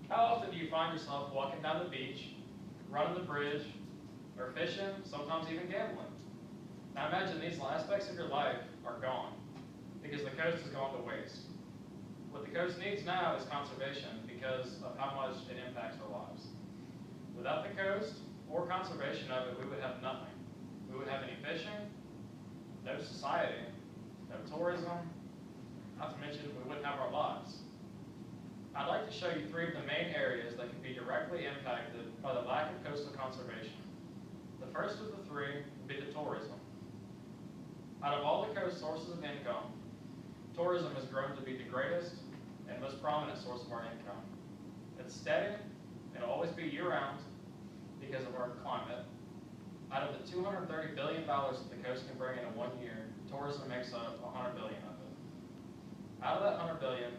How often do you find yourself walking down the beach, running the bridge, or fishing, sometimes even gambling? Now imagine these aspects of your life are gone because the coast has gone to waste. What the coast needs now is conservation because of how much it impacts our lives. Without the coast or conservation of it, we would have nothing. We wouldn't have any fishing, no society, no tourism, not to mention we wouldn't have our lives. I'd like to show you three of the main areas that can be directly impacted by the lack of coastal conservation. The first of the three would be the tourism. Out of all the coast sources of income, tourism has grown to be the greatest and most prominent source of our income. It's steady and will always be year-round because of our climate. Out of the $230 billion that the coast can bring in one year, tourism makes up $100 billion of it. Out of that $100 billion,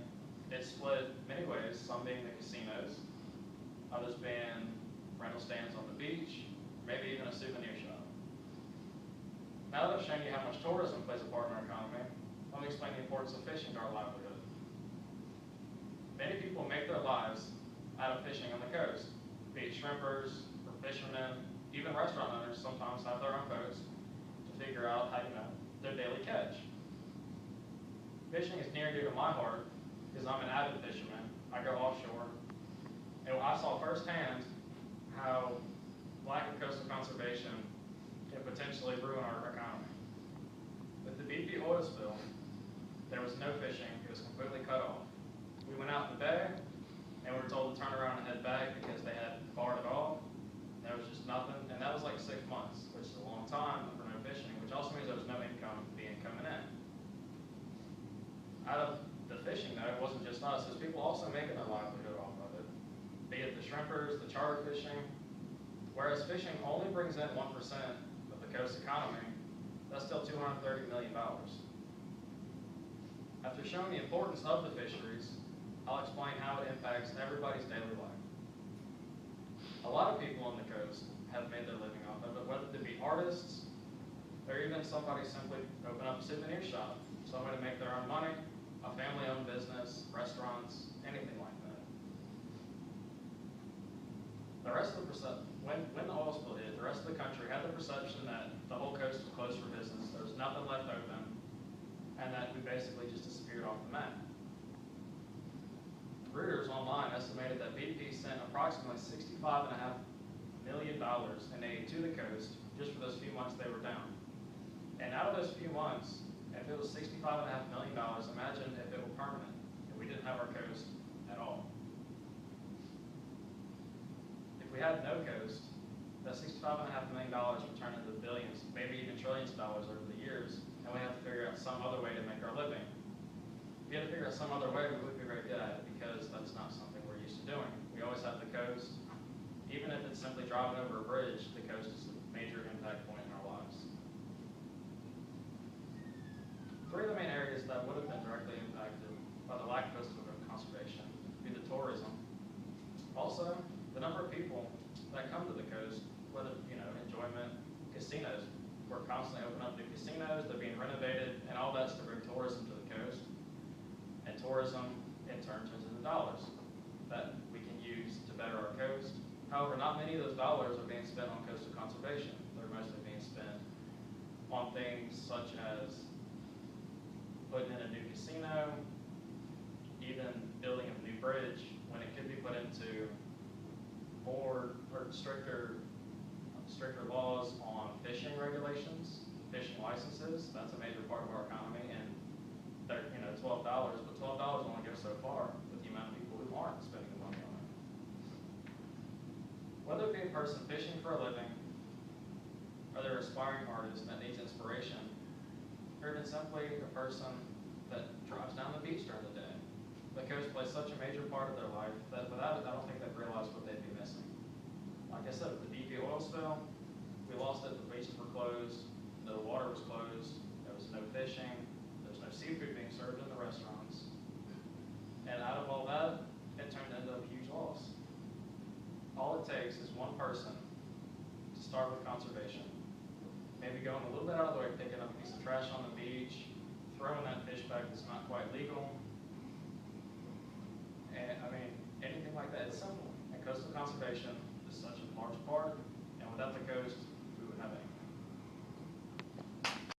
it's split many ways, some being the casinos, others being rental stands on the beach, maybe even a souvenir shop. Now that I've shown you how much tourism plays a part in our economy, let me explain the importance of fishing to our livelihood. Many people make their lives out of fishing on the coast, be it shrimpers or fishermen, even restaurant owners sometimes have their own boats to figure out how, their daily catch. Fishing is near and dear to my heart because I'm an avid fisherman. I go offshore, and I saw firsthand how lack of coastal conservation can potentially ruin our economy. With the BP oil spill, there was no fishing. It was completely cut off. We went out in the bay, and we were told to turn around and head back because they had barred it off. There was just nothing, and that was like 6 months, which is a long time for no fishing, which also means there was no income coming in. Out of the fishing, though, it wasn't just us. There's people also making their livelihood off of it, be it the shrimpers, the charter fishing. Whereas fishing only brings in 1% of the coast economy, that's still $230 million. After showing the importance of the fisheries, I'll explain how it impacts everybody's daily life. A lot of people on the coast have made their living off of it, whether it be artists, or even somebody simply open up a souvenir shop, somebody to make their own money, a family-owned business, restaurants, anything like that. The rest of the when the oil spill hit, the rest of the country had the perception that the whole coast was closed for business, there was nothing left open, and that we basically just disappeared off the map. Reuters online estimated that BP sent approximately $65.5 million in aid to the coast just for those few months they were down. And out of those few months, if it was $65.5 million, imagine if it were permanent, if we didn't have our coast at all. If we had no coast, that $65.5 million would turn into billions, maybe even trillions of dollars over the years, and we have to figure out some other way to make our living. If we had to figure out some other way, we wouldn't be very good at it because that's not something we're used to doing. We always have the coast. Even if it's simply driving over a bridge, the coast is a major impact point in our lives. Three of the main areas that would have been directly impacted by the lack of coastal conservation would be the tourism. Also, the number of people that come to the coast, whether, enjoyment, casinos. We're constantly opening up new casinos, they're being renovated, and all that's to bring tourism to the coast. And tourism, in turn, turns into dollars that we can use to better our coast. However, not many of those dollars are being spent on coastal conservation. They're mostly being spent on things such as putting in a new casino, even building a new bridge, when it could be put into more or stricter laws on fishing regulations, fishing licenses. That's a major part of our economy, and $12, but $12 only goes so far with the amount of people who aren't spending the money on it. Whether it be a person fishing for a living, or they're an aspiring artist that needs inspiration, or even simply a person that drives down the beach during the day. The coast plays such a major part of their life that without it, I don't think they'd realize what they'd be missing. Like I said, with the BP oil spill, we lost it, the beaches were closed, the water was closed, there was no fishing, there was no seafood being served in the restaurants. And out of all that, it turned into a huge loss. All it takes is one person to start with conservation. Maybe going a little bit out of the way, picking up a piece of trash on the beach, throwing that fish back that's not quite legal. And anything like that. It's transportation is such a large part, and without the coast,